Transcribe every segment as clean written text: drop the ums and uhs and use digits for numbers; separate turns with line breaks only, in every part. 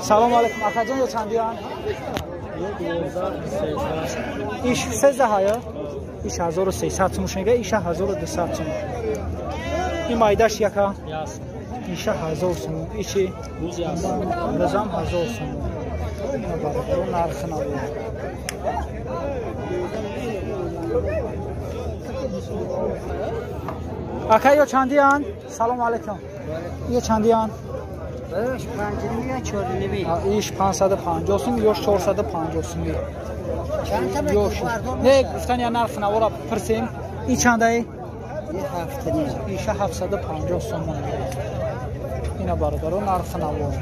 سلام علیکم آقا جان یا چندیان ایش 13 های ایش 1300 سوم میگه ایش 1200 سوم این مایداش یکا ایش 1000 سوم ایشی نظام 1000 سوم برای نرخ نبود آقا یا چندیان سلام علیکم یا چندیان ایش 550 سوم یا 450 سوم نه گفتن یا نرخ نوارا پرسیم این چنده ای؟ ایش 750 سوم اینا برادر نرخ نوار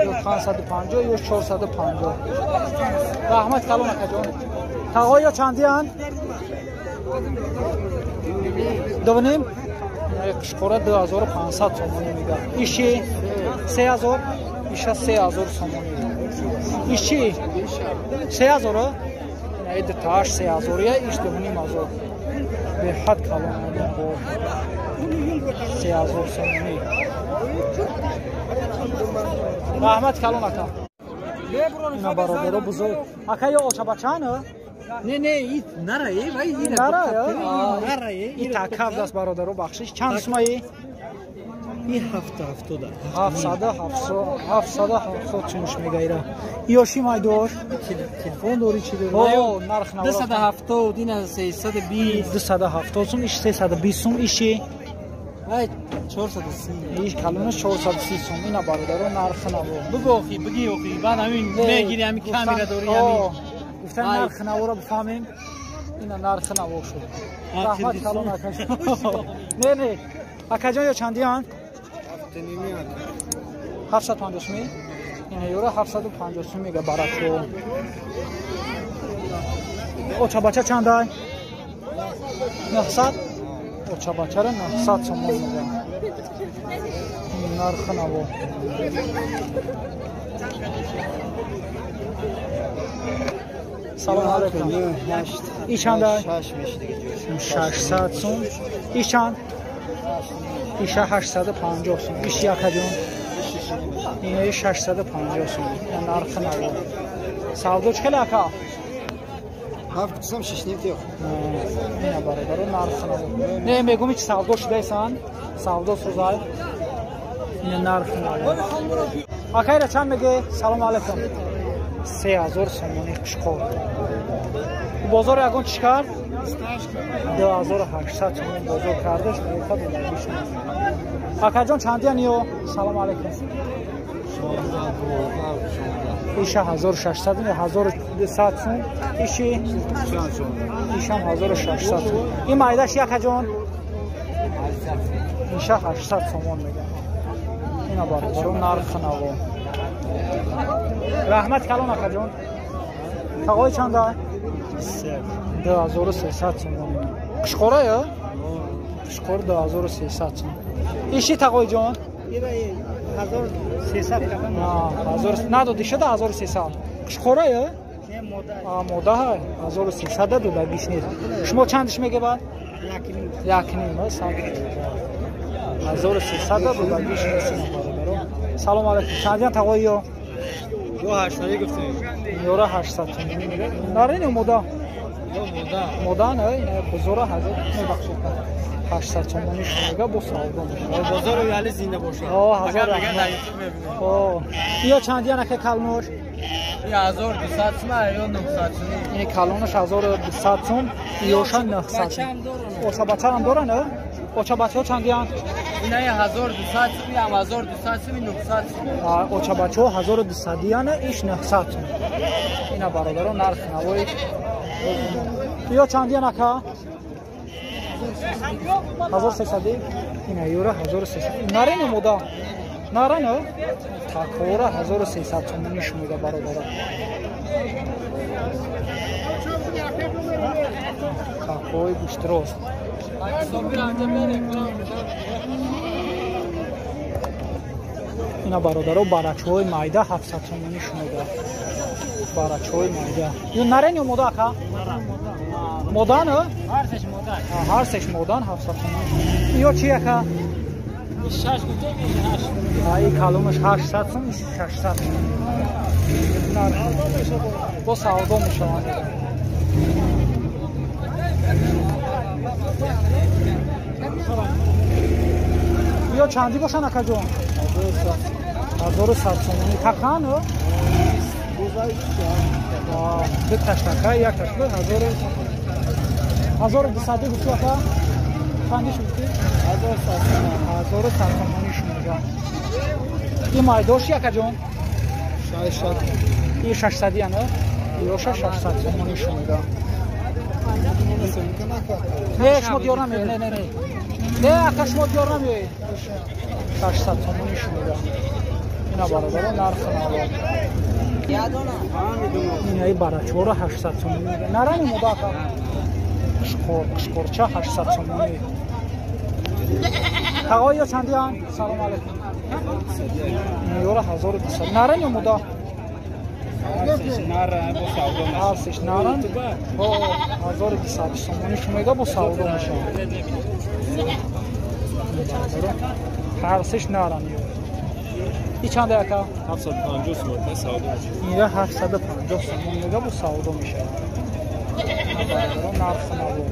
یا 550 یا 450 رحمت کلون اکا جان تقوی یا چندیان؟ دوونیم قشقوره 2500 سومونی میگه ایشی 3000 ایشا 3000 سومونی ایشی 3000 ایده تاش 3000 یا ایش دوونیم ازار به حد کلون 3000 سومونی رحمت کلون اکا اینا برادر بزرگ اکا یا اوچا بچانه
نه این نرایی وای این
نرایی این تاکاف دست برادرو بخشش چند اسمایی
این
700 چنش میگیره یوشی مایدور
تلفن دوری چی داره
او نرخ نورا
270 این 320
270 سوم ایش 320 سوم ایشی
ای 430
ایش کلونش 430 سوم اینا برادرو نرخ نورا
بگو اخی بگی اخی بعد همین میگیری همین کامیرا دوری همین
گفتن نرخ نورا بفهمیم اینا نرخ نورا شد رحمت کلون اکاش نه اکا جان یا چندیان 750 می این یورو 750 میگه براتو اوچا بچه چنده 900 اوچا بچه رو 900 سوم میگه نرخ نورا سلام علیکم ای چنده 600 سوم ای چند ایش 850 سوم ایش یکا جون اینه 650 سوم نرخ نورا سعودو چکل اکا
هفت قسم 6 نیم تیخ
اینا برادر نرخ نورا نه میگم چی سعودو شده ایسان سعودو سوزای این نرخ نورا اکا چند میگه سلام علیکم 3000 سومونی قشقور بازار یگان چیکار 2800 سوم بازار کردش اکا جان چندیان یو سلام علیکم ایشا 1600 یا 1200 سوم ایشی ایشم 1600 سوم این مایداش یکا جان ایشا 800 سومون میگه اینا برادر نرخ نورا رحمت کلون اکا جان تقوی چنده 2300 سوم قشقوره یا قشقور 2300 سوم ایشی تقوی جان
1300
ندادی شده 1300 قشقوره یا موده های 1300 داده بیش نیست شما چندش میگه بعد 1 نیم 1300 داده بیش نیست سلام علیکم چندیان تقوی یا
جو 800 گفتیم
یورو 800 نارین مودا مودا نه بزرگ هزار میبخشید 800 تومانی شما با سعودو میشه
بازار ولی زنده باشه
هزار یا چندیان که کلنور
1200 سوم یا 900 سوم
این کلونش 1200 سوم یوشا 900 اوچا بچه هم داره نه اوچا بچه چندیان
این 1200 سوم یا 1200 سوم 900 سوم
اوچا بچه 1200 دیانه ایش 900 سوم اینا برادران نرخ نوایی یا چندیان اکا 1300 اینا یورو 1300 نارین مودا نارین تاکورا 1300 تومانیش میده برادران تاکوی گوشتروز اینا برادران برچه‌های مایده 700 تومانیش میده برچه‌های مایده یو نارین یا مودا اکا مودان
هر سش مودان
هر سش مودان 700 تومان یا چی اکا Ay kalınmış 800 so'm, 800 so'm. Bu savdomuş şu an. Yo çandi boşan akajon. 1100 so'm. Taqan o? Bir taş taka, yak taş bu 1200 bu aka. Çandi şu ki 1100 so'm şunga. İmay doş yakajon. 600 yana. Yo 600 so'm şunga. Ne şmot yoramıyor, ne. Ne akaşmot yoramıyor. 800 so'm şunga. Ina baradaro narxini oladi. Inay barachora 800 so'm. Narani mudaqa. Qishqorcha 800 so'm. Taqoyo chandiyan. Salom alaykum. Yora 1200. Narani muda.
Nara bu savdo.
Arsish naran. Bu 1200 so'm. Shumega bu savdo mishi. Arsish naran. İçande aka
750 so'm savdo.
Niye 750 so'm nega bu savdo mishi. Narxini bu.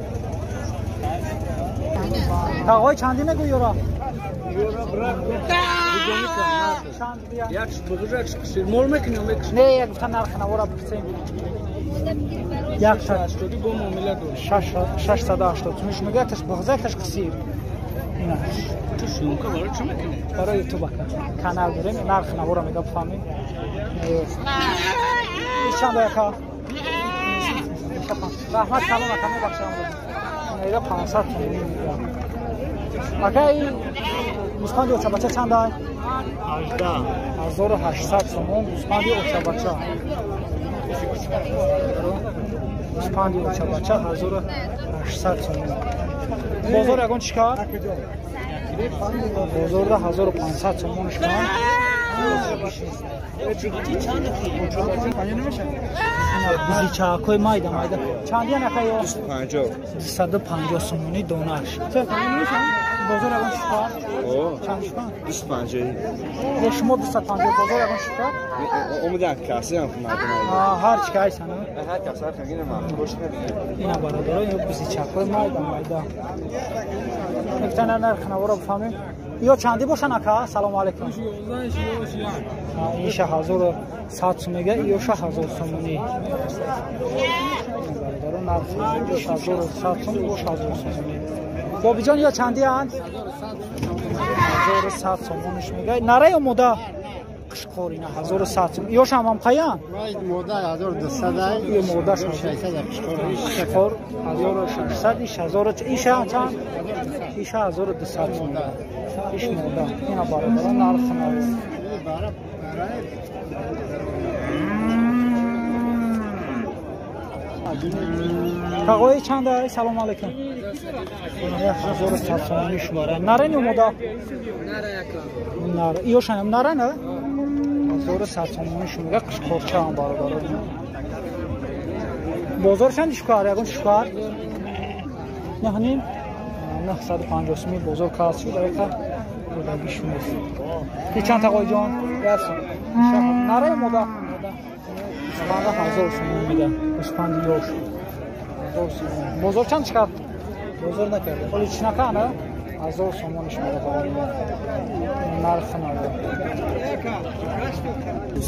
Taqoy chandine go'yora.
Yaxshi buzuraq chiqishir. Molmakini
Ne guftan narxini o'rab bitsin. Yaxshi.
bu muomala dur.
680 shuniga tish bug'zak tish qisir. Ina.
Tushunka var chumakini.
Bara YouTube aka. Kanal birim narxini o'ramiga bufaming. İçande aka. Rahmat salom aka ne baxsham. Nega 500 so'm. Aka این گوسفند اوچا بچه چند دای؟ 1800 so'm گوسفند اوچا بچه. گوسفند اوچا بچه 1800 so'm. بازار یگان چیکار؟ بازار 1500 so'm نشکن. Bizi çakoy mayda. Çandiya ne kayo? 250 so'mni donash. Bozor agon chiqar. Chanishpan. 250. Shmo 250 bozor agon chiqar.
Umudan kasi ham qilmadim.
Har chiqaysan.
Har kasar qilgina men qo'shib
ina barador yo bizi çakoy mayda. Ikkitana narxini o'rab famim. Yo chandi boshan aka. Salom alaykum. Isha 1100 so'mga yo 1000 so'mni. Barador narxi 1100 so'm 1000 so'mni. Bobijon yo chandiyan? 1100 so'm nishmiga. Nara yo moda? Qishqorina 1100 so'm. Yo shamam qayan?
Moda 1200
yo moda
600
qishqor 1600 isha chan? Isha 1200 so'm. Ish moda. Ina barador narxini. Taqoy chanda? Salom alaykum. 1100 so'm nishmara. Narani moda?
Nara aka.
Nara. Yo shanam narani? 1100 so'm nishmara qishqorcha ham barador. Bozor chand ishkar, yagon ishkar. Nahnin 950 so'm bozor kasi aka. Xudo bishmis. Qachon taqoyjon? Yaxshi. Narani moda? Bana 1000 so'm میده. اسپند yo'q. Bozor chand chiqar? Bozor nakardi. Qo'li chinaqa ana 1000 so'm nishmada qoldi. Narxini oldi.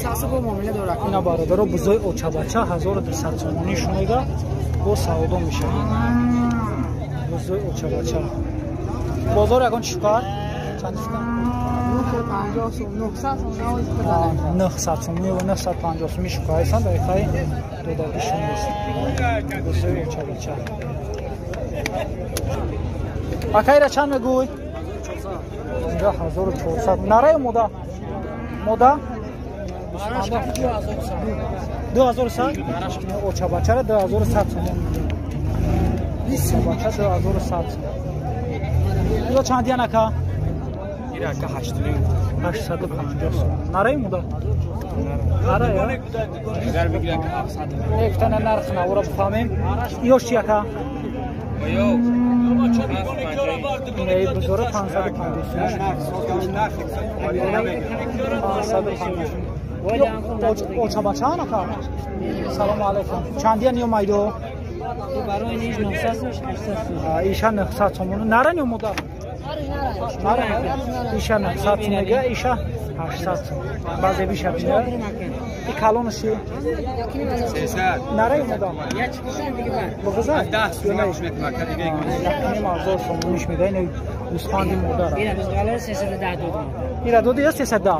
Sasi bu muomala dora.
Ina baradaro buzoy ochabacha 1200 so'm nishmada bu savdo میشه. Buzoy ochabacha. Bozor yagon chiqar? Chand chiqar?
950 so'm, 900 so'm.
900 so'm و 950 so'm shukaysan da khay doda bishimiz. Buzoy ochabacha. Akayra chand megoy? 1400. Naray moda? Moda? 2000 ochabacha 2100 so'm. 20 bacha 2100 so'm. Yo chandiyan aka?
aka
850 so'm. Naray moda? Naray.
Agar bigrak
Ikkitana narxini o'rab famim. Yosh aka?
Yok.
اینه بزرگ 550 اوچا بچه ها نکار سلام علیکم چندی نیو مایدو
برای نیش 900
ایشا 900 تومونو نره نیو مدار نره ایشا 900 میگه ایشا 800 بعضی بیشتر میگه این کالونشی
300
نره مدار
یا چیکار دیگه بر
بگذار
10 سوم میشه مکان دیگه
این موضوع شما میده این گوسفندی مدار
این از قالر 310 دو
ایرا دو دیگه 310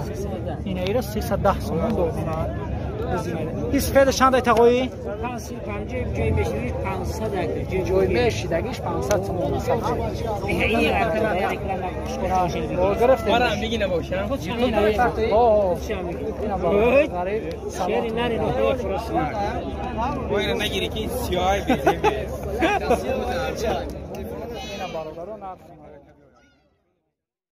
اینه ایرا 310 تومون دو این سفید چند تقوی
550 جای میشید 500
جوی میشیدگیش 500 تومون سفید
این رقم رقم
گرفته
برام میگی نباشم
غریب
شری نری نو فرست
و اینو نگیری که سیاه بزنه
اینا برادران